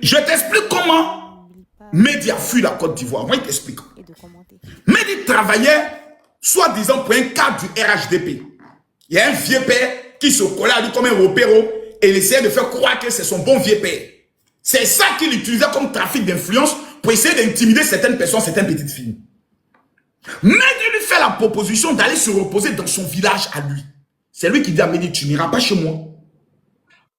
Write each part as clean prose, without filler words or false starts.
Je t'explique comment Mehdi a fui la Côte d'Ivoire. Moi, il t'explique. Mehdi travaillait, soi-disant, pour un cadre du RHDP. Il y a un vieux père qui se collait à lui comme un repéro et il essayait de faire croire que c'est son bon vieux père. C'est ça qu'il utilisait comme trafic d'influence pour essayer d'intimider certaines personnes, certaines petites filles. Mehdi lui fait la proposition d'aller se reposer dans son village à lui. C'est lui qui dit à Mehdi, tu n'iras pas chez moi.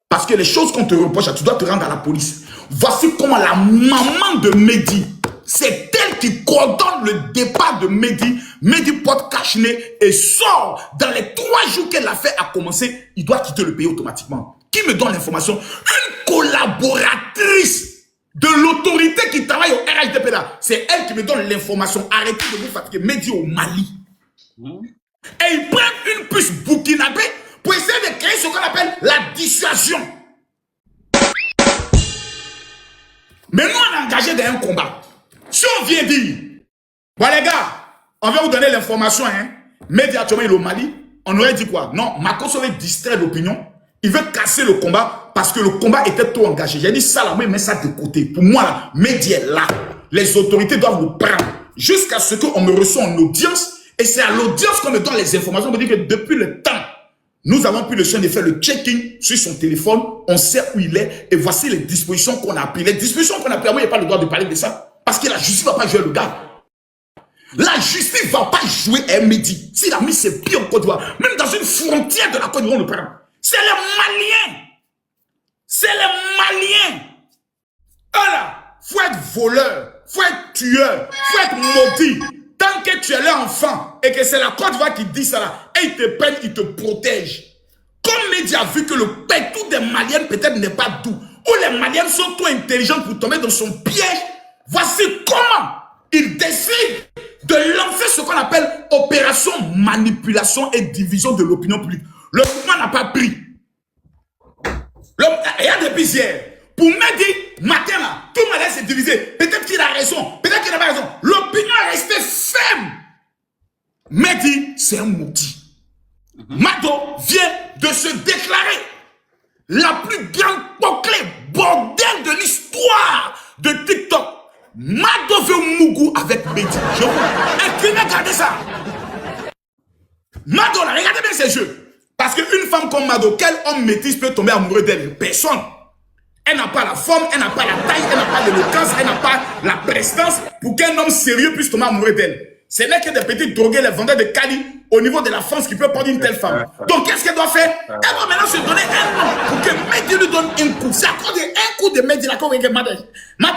Parce que les choses qu'on te reproche, tu dois te rendre à la police. Voici comment la maman de Mehdi, c'est elle qui coordonne le départ de Mehdi. Mehdi porte cache-nez et sort. Dans les 3 jours que l'affaire a commencé, il doit quitter le pays automatiquement. Qui me donne l'information? Une collaboratrice de l'autorité qui travaille au RHDP là. C'est elle qui me donne l'information. Arrêtez de vous fatiguer. Mehdi au Mali. Et ils prennent une puce burkinabé pour essayer de créer ce qu'on appelle la dissuasion. Mais nous, on est engagé dans un combat. Si on vient dire, bon les gars, on va vous donner l'information, hein, Mehdi actuellement il est au Mali, on aurait dit quoi? Non, Makosso veut distraire l'opinion, il veut casser le combat parce que le combat était trop engagé. J'ai dit ça là, moi, il met ça de côté. Pour moi, là, Mehdi est là. Les autorités doivent vous prendre jusqu'à ce qu'on me reçoive en audience. Et c'est à l'audience qu'on me donne les informations. On me dit que depuis le temps, nous avons pris le soin de faire le checking sur son téléphone. On sait où il est. Et voici les dispositions qu'on a prises. Les dispositions qu'on a prises, moi, il n'y a pas le droit de parler de ça. Parce que la justice ne va pas jouer le gars. La justice ne va pas jouer un Mehdi. S'il a mis ses pieds en Côte d'Ivoire, même dans une frontière de la Côte d'Ivoire, on le prend. C'est les Maliens. C'est les Maliens. Voilà. Faut être voleur. Faut être tueur. Faut être maudit. Tant que tu es là enfant et que c'est la Côte d'Ivoire qui dit ça là, et ils te prennent, ils te protègent. Comme Mehdi a vu que le pétou des Maliens peut-être n'est pas doux, ou les Maliens sont trop intelligents pour tomber dans son piège, voici comment il décide de lancer ce qu'on appelle opération manipulation et division de l'opinion publique. Le mouvement n'a pas pris. Il y a des hier. Pour Mehdi, matin là, tout le monde s'est divisé. Peut-être qu'il a raison, peut-être qu'il n'a pas raison. L'opinion est restée ferme. Mehdi, c'est un maudit. Mado vient de se déclarer la plus grande bouclée bordel de l'histoire de TikTok. Mado veut Mougou avec Mehdi. Je vous écrivez, regardez ça. Mado, là, regardez bien ses jeux. Parce qu'une femme comme Mado, quel homme métis peut tomber amoureux d'elle? Personne. Elle n'a pas la forme, elle n'a pas la taille, elle n'a pas l'éloquence, elle n'a pas la prestance pour qu'un homme sérieux puisse tomber amoureux d'elle. Ce n'est que des petits drogués, les vendeurs de Cali au niveau de la France qui peuvent prendre une telle femme. Donc qu'est-ce qu'elle doit faire? Elle doit maintenant se donner un nom pour que Mehdi lui donne un coup. C'est à cause d'un coup de Mehdi là qu'on voit que Mad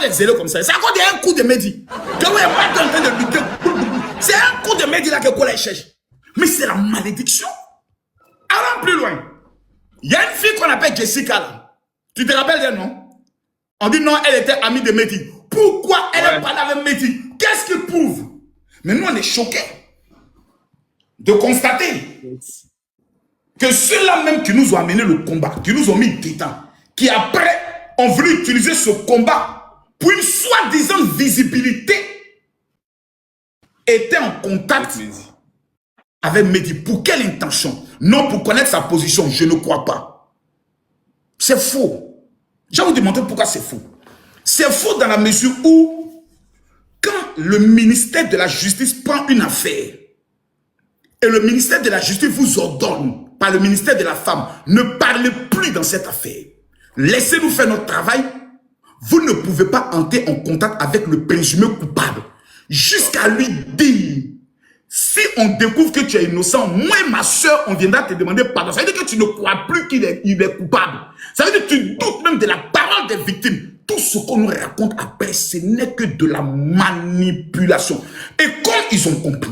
est zélé comme ça. C'est à cause d'un coup de Mehdi. Que vous êtes en train de lutter. C'est un coup de Mehdi là que Kola cherche. Mais c'est la malédiction. Allons plus loin. Il y a une fille qu'on appelle Jessica là. Tu te rappelles d'elle, non? On dit non, elle était amie de Mehdi. Pourquoi elle est parlé avec Mehdi? Qu'est-ce qu'il prouve? Mais nous, on est choqués de constater que ceux-là même qui nous ont amené le combat, qui nous ont mis détents, qui après ont voulu utiliser ce combat pour une soi-disant visibilité, étaient en contact avec Mehdi. Pour quelle intention? Non, pour connaître sa position, je ne crois pas. C'est faux. Je vais vous démontrer pourquoi c'est faux. C'est faux dans la mesure où, quand le ministère de la Justice prend une affaire, et le ministère de la Justice vous ordonne, par le ministère de la Femme, ne parlez plus dans cette affaire. Laissez-nous faire notre travail. Vous ne pouvez pas entrer en contact avec le présumé coupable, jusqu'à lui dire, si on découvre que tu es innocent, moi et ma soeur, on viendra te demander pardon. Ça veut dire que tu ne crois plus qu'il est coupable. Ça veut dire que tu doutes même de la parole des victimes. Tout ce qu'on nous raconte après, ce n'est que de la manipulation. Et comme ils ont compris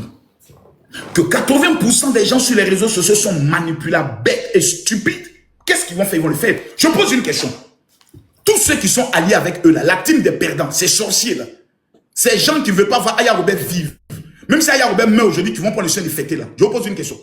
que 80% des gens sur les réseaux sociaux sont manipulables, bêtes et stupides, qu'est-ce qu'ils vont faire? Ils vont le faire. Je pose une question. Tous ceux qui sont alliés avec eux, là, la team des perdants, ces sorciers, là, ces gens qui ne veulent pas voir Aya Robert vivre, même si Aya Robert meurt aujourd'hui, qui vont prendre le soin de fêter là. Je vous pose une question.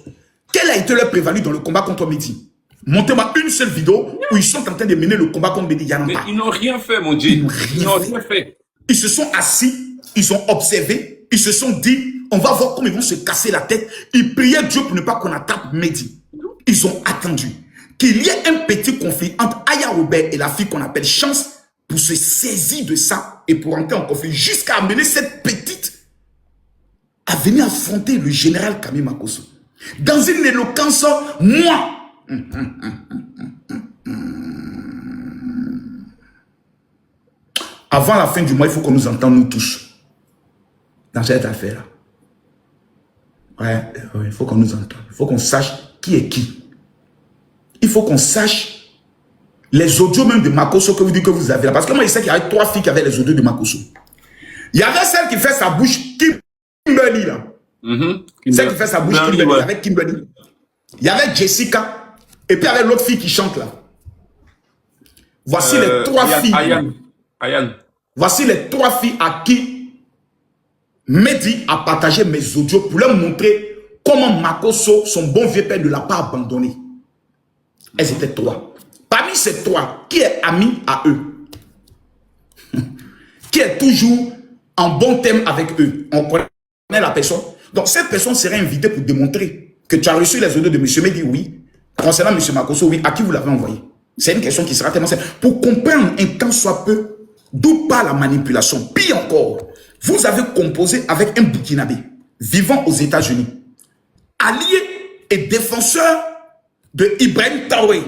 Quel a été leur prévalu dans le combat contre Mehdi? Montez-moi une seule vidéo où ils sont en train de mener le combat contre Mehdi. Mais ils n'ont rien fait, mon Dieu. Ils n'ont rien fait. Ils se sont assis, ils ont observé, ils se sont dit, on va voir comment ils vont se casser la tête. Ils priaient Dieu pour ne pas qu'on attrape Mehdi. Ils ont attendu qu'il y ait un petit conflit entre Aya Robert et la fille qu'on appelle Chance pour se saisir de ça et pour entrer en conflit, jusqu'à amener cette petite à venir affronter le général Kami Makosso. Dans une éloquence, moi, avant la fin du mois, il faut qu'on nous entende, nous tous, dans cette affaire-là. Ouais, il faut qu'on nous entende. Il faut qu'on sache qui est qui. Il faut qu'on sache les audios même de Makosso que vous dites que vous avez là. Parce que moi, je sais qu'il y avait 3 filles qui avaient les audios de Makosso. Il y avait celle qui fait sa bouche, Kimberly, là. Celle qui fait sa bouche, Kimberly, avec Kimberly. Il y avait Jessica. Et puis il y avait l'autre fille qui chante là. Voici les 3 filles. Ayan. Voici les 3 filles à qui Mehdi a partagé mes audios pour leur montrer comment Makosso, son bon vieux père, ne l'a pas abandonné. Elles étaient 3. Parmi ces 3, qui est ami à eux? Qui est toujours en bon terme avec eux? On connaît la personne. Donc cette personne serait invitée pour démontrer que tu as reçu les audios de M. Mehdi, oui. Concernant M. Makosso, oui. À qui vous l'avez envoyé? C'est une question qui sera tellement simple. Pour comprendre un temps soit peu, d'où part la manipulation. Pire encore, vous avez composé avec un Burkinabé vivant aux États-Unis, allié et défenseur de Ibrahim Traoré.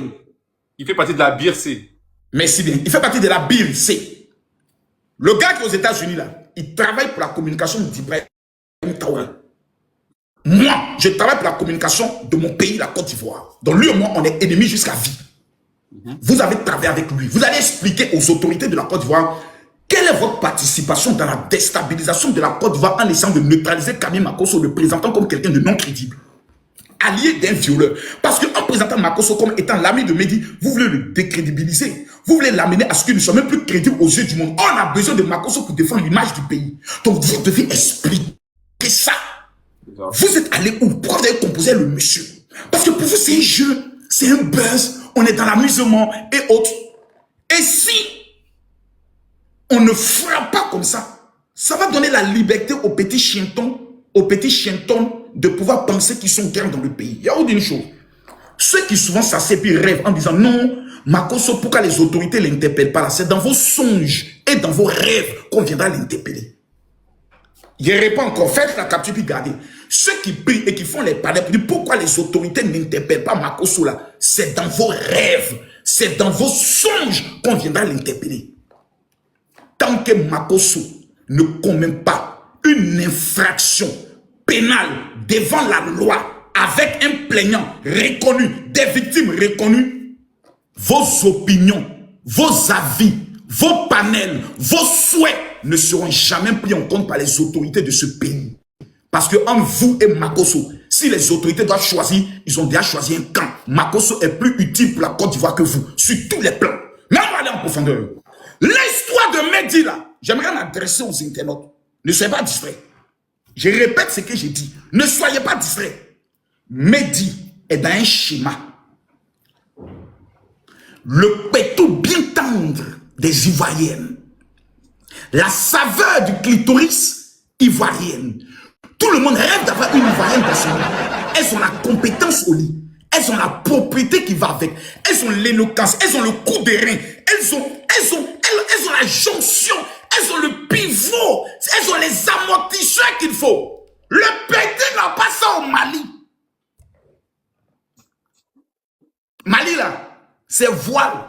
Il fait partie de la BIRC. Merci bien. Il fait partie de la BIRC. Le gars qui est aux États-Unis, là, il travaille pour la communication d'Ibrahim Traoré. Moi, je travaille pour la communication de mon pays, la Côte d'Ivoire. Donc lui et moi, on est ennemis jusqu'à vie. Vous avez travaillé avec lui. Vous allez expliquer aux autorités de la Côte d'Ivoire quelle est votre participation dans la déstabilisation de la Côte d'Ivoire en essayant de neutraliser Kami Makosso, le présentant comme quelqu'un de non crédible, allié d'un violeur. Parce qu'en présentant Makosso comme étant l'ami de Mehdi, vous voulez le décrédibiliser. Vous voulez l'amener à ce qu'il ne soit même plus crédible aux yeux du monde. On a besoin de Makosso pour défendre l'image du pays. Donc vous devez expliquer ça. Vous êtes allé où? Pourquoi vous avez composé le monsieur? Parce que pour vous, c'est un jeu, c'est un buzz. On est dans l'amusement et autres. Et si on ne frappe pas comme ça, ça va donner la liberté aux petits chientons, de pouvoir penser qu'ils sont grands dans le pays. Il y a autre une chose. Ceux qui souvent s'asseyent et rêvent en disant non, Makosso, pourquoi les autorités ne l'interpellent pas là? C'est dans vos songes et dans vos rêves qu'on viendra l'interpeller. Il répond encore, faites la capture puis gardez. Ceux qui prient et qui font les palais pour dire pourquoi les autorités n'interpellent pas Makosso là, c'est dans vos rêves, c'est dans vos songes qu'on viendra l'interpeller. Tant que Makosso ne commet pas une infraction pénale devant la loi avec un plaignant reconnu, des victimes reconnues, vos opinions, vos avis, vos panels, vos souhaits ne seront jamais pris en compte par les autorités de ce pays. Parce que entre vous et Makosso, si les autorités doivent choisir, ils ont déjà choisi un camp. Makosso est plus utile pour la Côte d'Ivoire que vous, sur tous les plans. Mais on va aller en profondeur. L'histoire de Mehdi là, j'aimerais m'adresser aux internautes. Ne soyez pas distraits. Je répète ce que j'ai dit. Ne soyez pas distraits. Mehdi est dans un schéma. Le pétou bien tendre des Ivoiriennes. La saveur du clitoris ivoirienne. Tout le monde rêve d'avoir une Ivoirienne dans son lit. Elles ont la compétence au lit. Elles ont la propriété qui va avec. Elles ont l'éloquence. Elles ont le coup de rein. Elles ont la jonction. Elles ont le pivot. Elles ont les amortisseurs qu'il faut. Le pété n'a pas ça au Mali. Mali là, c'est voile.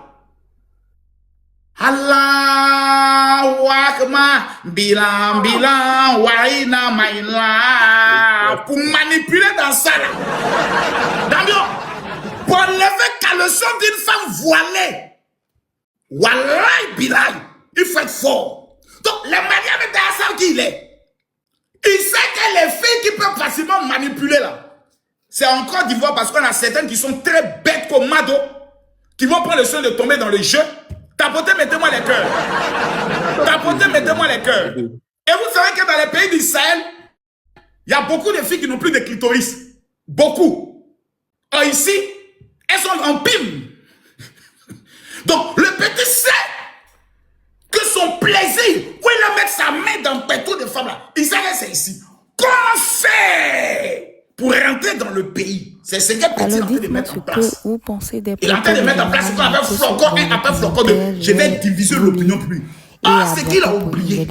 Allah wakma bilan waina maïla pour manipuler dans ça là. Damien, pour enlever caleçon d'une femme voilée. Wallahi bilan, il faut être fort. Donc les Maliens de ça qui il est. Il sait que les filles qui peuvent facilement manipuler là, c'est en Côte d'Ivoire parce qu'on a certaines qui sont très bêtes comme Mado, qui vont prendre le soin de tomber dans le jeu. Tapotez, mettez-moi les cœurs. Tapotez, mettez-moi les cœurs. Et vous savez que dans les pays d'Israël, il y a beaucoup de filles qui n'ont plus de clitoris. Beaucoup. Or ici, elles sont en pime. Donc, le petit sait que son plaisir, où il va mettre sa main dans le pétou de femme là, il sait que c'est ici. Comment faire pour rentrer dans le pays? C'est ce qu'elle est en Alors train de dites-moi mettre ce en que place. vous pensez des Il est en train de mettre en place ce qu'on appelle flocon 1 après flocon 2. Je vais diviser l'opinion publique. Ah, c'est qu'il a oublié.